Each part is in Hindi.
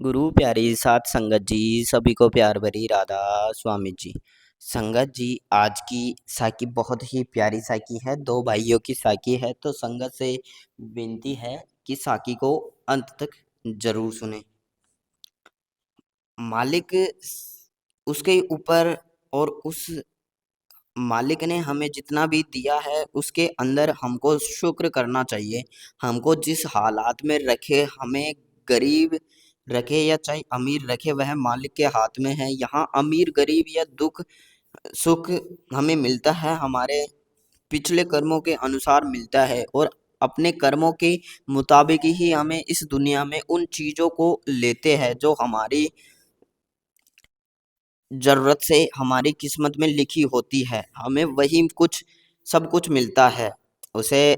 गुरु प्यारी साथ संगत जी, सभी को प्यार भरी राधा स्वामी जी। संगत जी, आज की साखी बहुत ही प्यारी साखी है। दो भाइयों की साखी है, तो संगत से विनती है कि साखी को अंत तक जरूर सुने। मालिक उसके ऊपर और उस मालिक ने हमें जितना भी दिया है उसके अंदर हमको शुक्र करना चाहिए। हमको जिस हालात में रखे, हमें गरीब रखे या चाहे अमीर रखे, वह मालिक के हाथ में है। यहाँ अमीर गरीब या दुख सुख हमें मिलता है हमारे पिछले कर्मों के अनुसार मिलता है, और अपने कर्मों के मुताबिक ही हमें इस दुनिया में उन चीजों को लेते हैं जो हमारी जरूरत से हमारी किस्मत में लिखी होती है। हमें वही कुछ सब कुछ मिलता है, उसे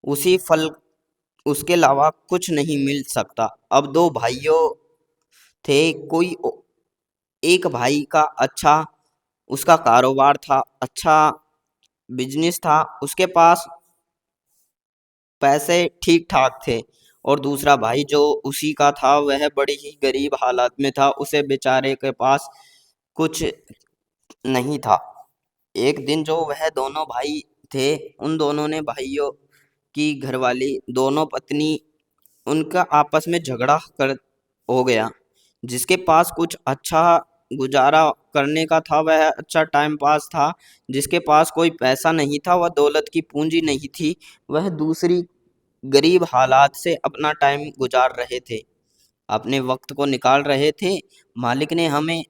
उसी फल उसके अलावा कुछ नहीं मिल सकता। अब दो भाइयों थे, एक भाई का अच्छा उसका कारोबार था, अच्छा बिजनेस था, उसके पास पैसे ठीक ठाक थे। और दूसरा भाई जो उसी का था वह बड़ी ही गरीब हालत में था, उसे बेचारे के पास कुछ नहीं था। एक दिन जो वह दोनों भाई थे, उन दोनों ने भाइयों की घरवाली दोनों पत्नी उनका आपस में झगड़ा कर हो गया। जिसके पास कुछ अच्छा गुजारा करने का था, वह अच्छा टाइम पास था। जिसके पास कोई पैसा नहीं था, वह दौलत की पूंजी नहीं थी, वह दूसरी गरीब हालात से अपना टाइम गुजार रहे थे, अपने वक्त को निकाल रहे थे। मालिक ने हमें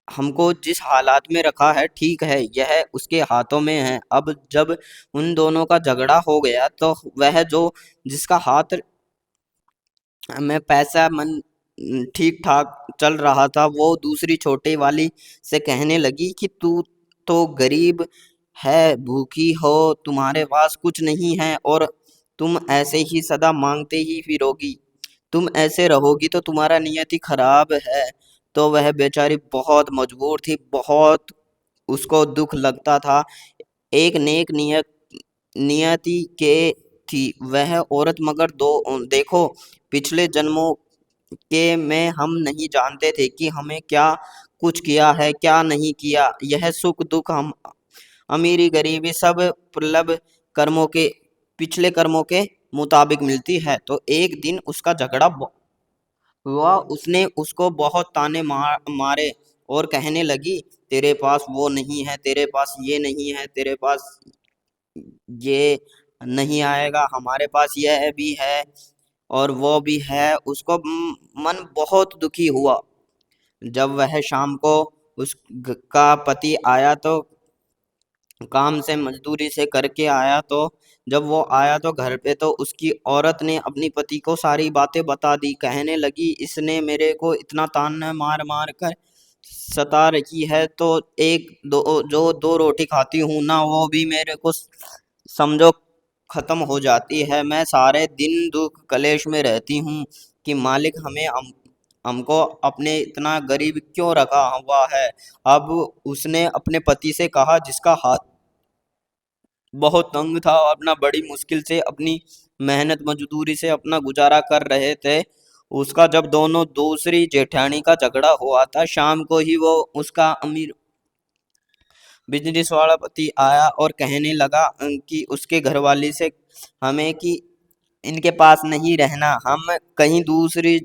हमको जिस हालात में रखा है, ठीक है, यह उसके हाथों में है। अब जब उन दोनों का झगड़ा हो गया, तो वह जो जिसका हाथ में पैसा मन ठीक ठाक चल रहा था, वो दूसरी छोटे वाली से कहने लगी कि तू तो गरीब है, भूखी हो, तुम्हारे पास कुछ नहीं है, और तुम ऐसे ही सदा मांगते ही फिरोगी, तुम ऐसे रहोगी तो तुम्हारा नियति खराब है। तो वह बेचारी बहुत मजबूर थी, बहुत उसको दुख लगता था। एक नेक नियति के थी वह औरत, मगर दो देखो, पिछले जन्मों के में हम नहीं जानते थे कि हमें क्या कुछ किया है, क्या नहीं किया। यह सुख दुख हम अमीरी गरीबी सब प्रलभ कर्मों के पिछले कर्मों के मुताबिक मिलती है। तो एक दिन उसका झगड़ा हुआ, उसने उसको बहुत ताने मारे और कहने लगी, तेरे पास वो नहीं है, तेरे पास ये नहीं है, तेरे पास ये नहीं आएगा, हमारे पास यह भी है और वो भी है। उसको मन बहुत दुखी हुआ। जब वह शाम को उसका पति आया, तो काम से मजदूरी से करके आया, तो जब वो आया तो घर पे, तो उसकी औरत ने अपनी पति को सारी बातें बता दी। कहने लगी, इसने मेरे को इतना ताना मार मार कर सता रखी है, तो एक दो जो दो रोटी खाती हूँ ना, वो भी मेरे को समझो खत्म हो जाती है। मैं सारे दिन दुख कलेश में रहती हूँ कि मालिक हमें हमको अपने इतना गरीब क्यों रखा हुआ है। अब उसने अपने पति से कहा, जिसका हाथ बहुत तंग था और अपना बड़ी मुश्किल से अपनी मेहनत मजदूरी से अपना गुजारा कर रहे थे, उसका जब दोनों दूसरी जेठानी का झगड़ा हुआ था, शाम को ही वो उसका अमीर बिजनेस वाला पति आया और कहने लगा कि उसके घरवाली से हमें कि इनके पास नहीं रहना, हम कहीं दूसरी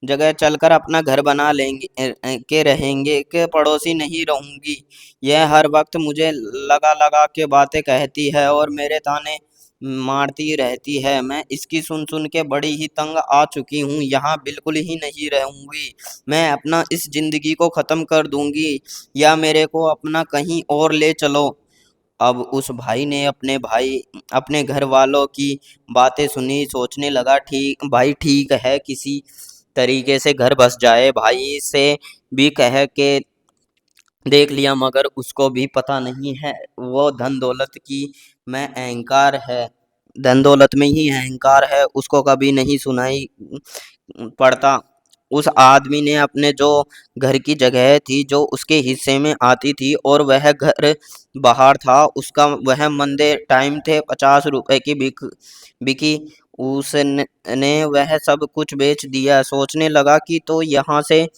जगह चलकर अपना घर बना लेंगे, के रहेंगे, के पड़ोसी नहीं रहूंगी। यह हर वक्त मुझे लगा लगा के बातें कहती है और मेरे ताने मारती रहती है। मैं इसकी सुन सुन के बड़ी ही तंग आ चुकी हूँ, यहाँ बिल्कुल ही नहीं रहूंगी। मैं अपना इस जिंदगी को खत्म कर दूंगी, या मेरे को अपना कहीं और ले चलो। अब उस भाई ने अपने घर वालों की बातें सुनी, सोचने लगा, ठीक भाई, ठीक है, किसी तरीके से घर बस जाए। भाई से भी कह के देख लिया, मगर उसको भी पता नहीं है, वो धन दौलत की में अहंकार है, धन दौलत में ही अहंकार है, उसको कभी नहीं सुनाई पड़ता। उस आदमी ने अपने जो घर की जगह थी, जो उसके हिस्से में आती थी, और वह घर बाहर था उसका, वह मंदे टाइम थे, 50 रुपए की बिकी। उसने वह सब कुछ बेच दिया। सोचने लगा कि तो यहाँ से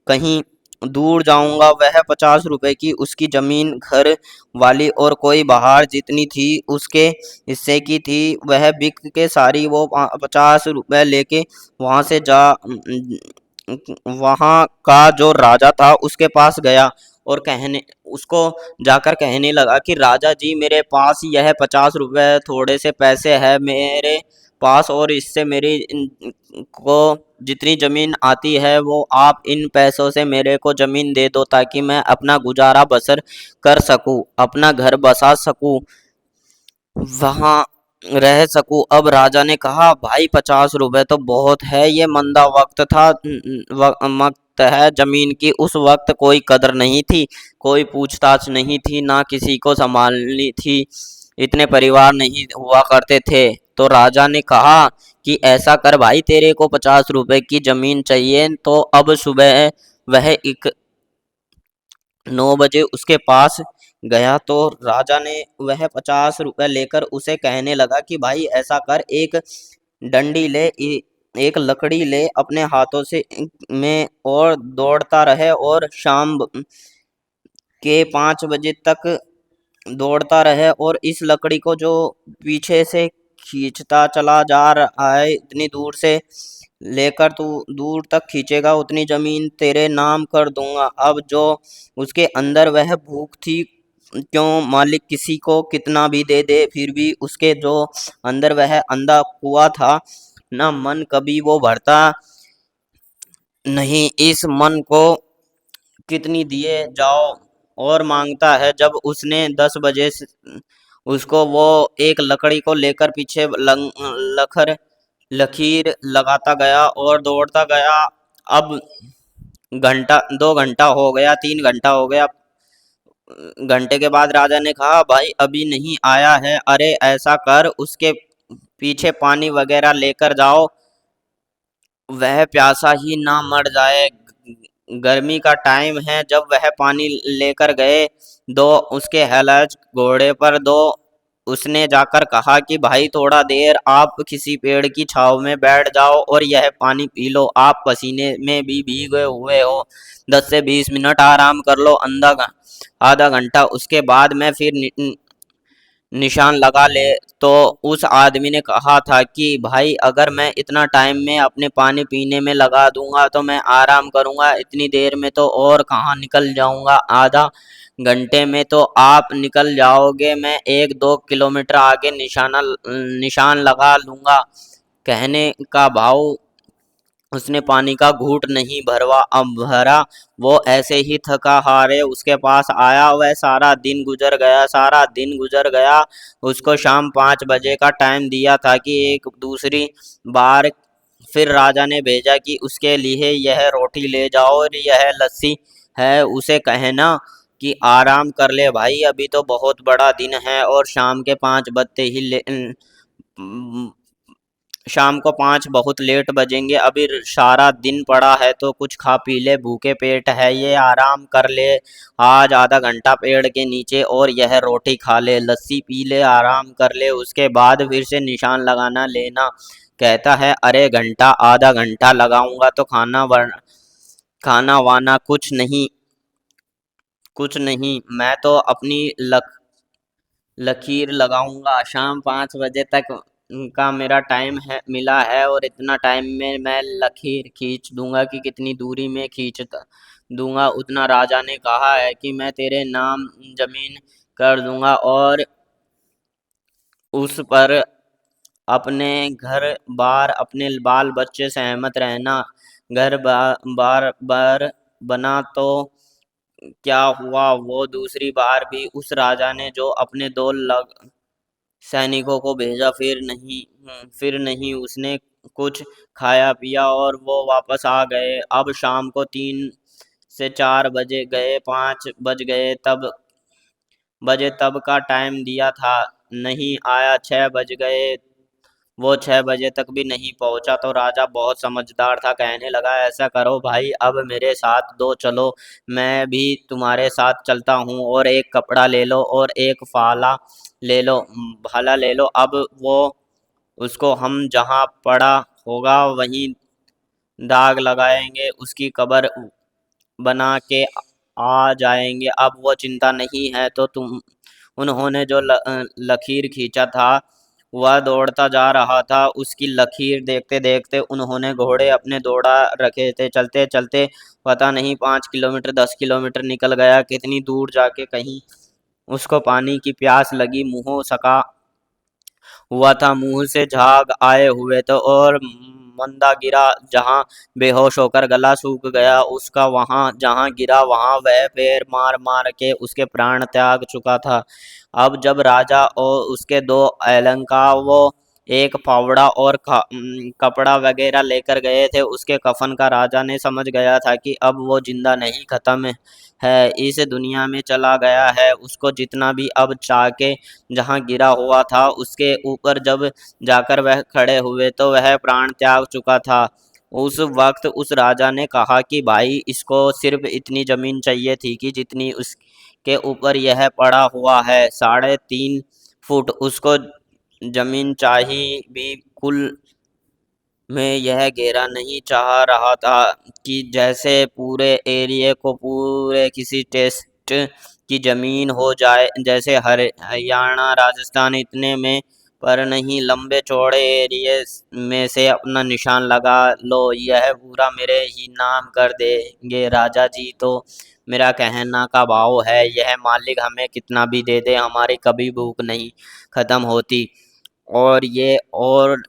कहीं दूर जाऊंगा। वह 50 रुपए की उसकी जमीन घर वाली और कोई बाहर जितनी थी उसके हिस्से की थी, वह बिक के सारी वो 50 रुपए लेके वहां से जा वहां का जो राजा था उसके पास गया और कहने उसको जाकर कहने लगा कि राजा जी, मेरे पास यह 50 रुपए थोड़े से पैसे है मेरे पास, और इससे मेरी को जितनी जमीन आती है वो आप इन पैसों से मेरे को जमीन दे दो, ताकि मैं अपना गुजारा बसर कर सकूं, अपना घर बसा सकूं, वहां रह सकूं। अब राजा ने कहा, भाई 50 रुपए तो बहुत है, ये मंदा वक्त था, वक्त है जमीन की। उस वक्त कोई कदर नहीं थी, कोई पूछताछ नहीं थी, ना किसी को संभालनी थी, इतने परिवार नहीं हुआ करते थे। तो राजा ने कहा कि ऐसा कर भाई, तेरे को 50 रुपए की जमीन चाहिए। तो अब सुबह वह एक 9 बजे उसके पास गया तो राजा ने वह 50 रुपए लेकर उसे कहने लगा कि भाई ऐसा कर, एक डंडी ले, एक लकड़ी ले अपने हाथों से में, और दौड़ता रहे और शाम के 5 बजे तक दौड़ता रहे, और इस लकड़ी को जो पीछे से खींचता चला जा रहा है, इतनी दूर से लेकर तू दूर तक खींचेगा उतनी जमीन तेरे नाम कर दूंगा। अब जो उसके अंदर वह भूख थी, क्यों मालिक किसी को कितना भी दे दे, फिर भी उसके जो अंदर वह अंधा कुआं था ना, मन कभी वो भरता नहीं। इस मन को कितनी दिए जाओ और मांगता है। जब उसने 10 बजे से उसको वो एक लकड़ी को लेकर पीछे लखर लकीर लगाता गया और दौड़ता गया। अब घंटा 2 घंटा हो गया, 3 घंटा हो गया। घंटे के बाद राजा ने कहा, भाई अभी नहीं आया है, अरे ऐसा कर, उसके पीछे पानी वगैरह लेकर जाओ, वह प्यासा ही ना मर जाए। गर्मी का टाइम है। जब वह पानी लेकर गए, दो उसके हलाज घोड़े पर दो, उसने जाकर कहा कि भाई थोड़ा देर आप किसी पेड़ की छांव में बैठ जाओ और यह पानी पी लो, आप पसीने में भी भीगे हुए हो, 10 से 20 मिनट आराम कर लो, आधा घंटा, उसके बाद मैं फिर निशान लगा ले। तो उस आदमी ने कहा था कि भाई अगर मैं इतना टाइम में अपने पानी पीने में लगा दूंगा तो मैं आराम करूंगा, इतनी देर में तो और कहाँ निकल जाऊंगा, आधा घंटे में तो आप निकल जाओगे, मैं 1-2 किलोमीटर आगे निशान लगा लूंगा। कहने का भाव, उसने पानी का घूंट नहीं भरा, वो ऐसे ही थका हारे उसके पास आया। वह सारा दिन गुजर गया, सारा दिन गुजर गया। उसको शाम 5 बजे का टाइम दिया था कि एक दूसरी बार फिर राजा ने भेजा कि उसके लिए यह रोटी ले जाओ और यह लस्सी है, उसे कहना कि आराम कर ले भाई, अभी तो बहुत बड़ा दिन है और शाम के 5 बजते ही शाम को 5 बहुत लेट बजेंगे, अभी सारा दिन पड़ा है, तो कुछ खा पी ले, भूखे पेट है ये, आराम कर ले आज आधा घंटा पेड़ के नीचे, और यह रोटी खा ले, लस्सी पी ले, आराम कर ले, उसके बाद फिर से निशान लगाना लेना। कहता है, अरे घंटा आधा घंटा लगाऊंगा तो खाना वाना कुछ नहीं, मैं तो अपनी लकीर लगाऊंगा। शाम 5 बजे तक का मेरा टाइम है मिला है, और इतना टाइम में मैं लकीर खींच दूंगा कि कितनी दूरी में खींच दूंगा उतना राजा ने कहा है कि मैं तेरे नाम जमीन कर दूंगा, और उस पर अपने घर बार अपने बाल बच्चे सहमत रहना। घर बार बार बना तो क्या हुआ, वो दूसरी बार भी उस राजा ने जो अपने दो सैनिकों को भेजा, फिर नहीं उसने कुछ खाया पिया और वो वापस आ गए। अब शाम को 3 से 4 बजे गए, 5 बज गए तब का टाइम दिया था, नहीं आया। 6 बज गए, वो 6 बजे तक भी नहीं पहुंचा। तो राजा बहुत समझदार था, कहने लगा, ऐसा करो भाई, अब मेरे साथ दो चलो, मैं भी तुम्हारे साथ चलता हूँ, और एक कपड़ा ले लो और एक भाला ले लो। अब वो उसको हम जहाँ पड़ा होगा वहीं दाग लगाएंगे, उसकी कब्र बना के आ जाएंगे। अब वो चिंता नहीं है तो तुम। उन्होंने जो लकीर खींचा था वह दौड़ता जा रहा था। उसकी लकीर देखते देखते उन्होंने घोड़े अपने दौड़ा रखे थे। चलते चलते पता नहीं 5 किलोमीटर 10 किलोमीटर निकल गया। कितनी दूर जाके कहीं उसको पानी की प्यास लगी। मुंह सका हुआ था, मुंह से झाग आए हुए थे और मंदा गिरा जहां बेहोश होकर गला सूख गया उसका। वहां जहां गिरा वहां वह पैर मार मार के उसके प्राण त्याग चुका था। अब जब राजा और उसके दो अलंका वो एक फावड़ा और कपड़ा वगैरह लेकर गए थे उसके कफन का, राजा ने समझ गया था कि अब वो जिंदा नहीं, खत्म है, इस दुनिया में चला गया है। उसको जितना भी अब चाके जहाँ गिरा हुआ था उसके ऊपर जब जाकर वह खड़े हुए तो वह प्राण त्याग चुका था। उस वक्त उस राजा ने कहा कि भाई, इसको सिर्फ इतनी जमीन चाहिए थी कि जितनी उसके ऊपर यह पड़ा हुआ है, 3.5 फुट उसको जमीन चाहिए भी। कुल में यह घेरा नहीं चाह रहा था कि जैसे पूरे एरिया को पूरे किसी टेस्ट की जमीन हो जाए, जैसे हरियाणा राजस्थान इतने में पर नहीं, लंबे चौड़े एरिए में से अपना निशान लगा लो, यह पूरा मेरे ही नाम कर देंगे राजा जी। तो मेरा कहना का भाव है, यह मालिक हमें कितना भी दे दे हमारी कभी भूख नहीं खत्म होती। और ये और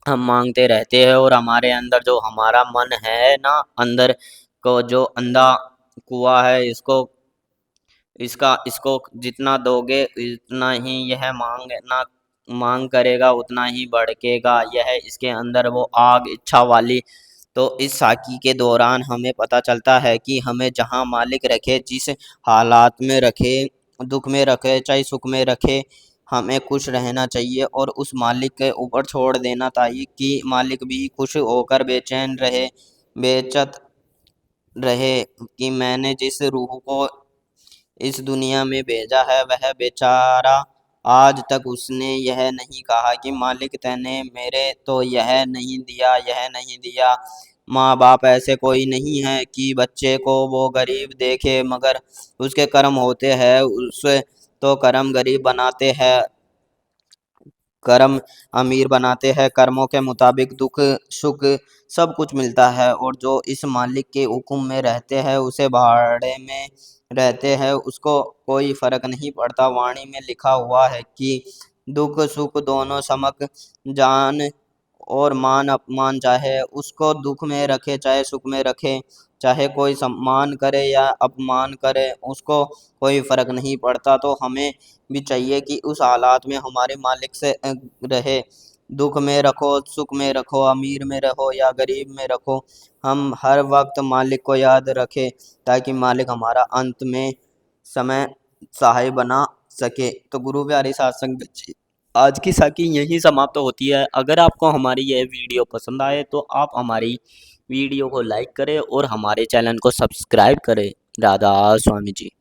हम मांगते रहते हैं और हमारे अंदर जो हमारा मन है ना, अंदर को जो अंधा कुआं है, इसको जितना दोगे उतना ही यह मांग करेगा, उतना ही भड़केगा यह इसके अंदर वो आग इच्छा वाली। तो इस साकी के दौरान हमें पता चलता है कि हमें जहाँ मालिक रखे, जिस हालात में रखे, दुख में रखे चाहे सुख में रखे, हमें खुश रहना चाहिए और उस मालिक के ऊपर छोड़ देना चाहिए कि मालिक भी खुश होकर बेचैन रहे, बेचत रहे कि मैंने जिस रूह को इस दुनिया में भेजा है वह बेचारा आज तक उसने यह नहीं कहा कि मालिक तैने मेरे तो यह नहीं दिया, यह नहीं दिया। माँ बाप ऐसे कोई नहीं है कि बच्चे को वो गरीब देखे, मगर उसके कर्म होते हैं, उसे तो कर्म गरीब बनाते हैं, कर्म अमीर बनाते हैं। कर्मों के मुताबिक दुख सुख सब कुछ मिलता है और जो इस मालिक के हुक्म में रहते हैं, उसे भाड़े में रहते हैं, उसको कोई फर्क नहीं पड़ता। वाणी में लिखा हुआ है कि दुख सुख दोनों समक जान और मान अपमान, चाहे उसको दुख में रखे चाहे सुख में रखे, चाहे कोई सम्मान करे या अपमान करे, उसको कोई फर्क नहीं पड़ता। तो हमें भी चाहिए कि उस हालात में हमारे मालिक से रहे, दुख में रखो सुख में रखो, अमीर में रहो या गरीब में रखो, हम हर वक्त मालिक को याद रखें ताकि मालिक हमारा अंत में समय सहाय बना सके। तो गुरु प्यारे साथ संगत जी, आज की साकी यहीं समाप्त होती है। अगर आपको हमारी यह वीडियो पसंद आए तो आप हमारी वीडियो को लाइक करें और हमारे चैनल को सब्सक्राइब करें। राधा स्वामी जी।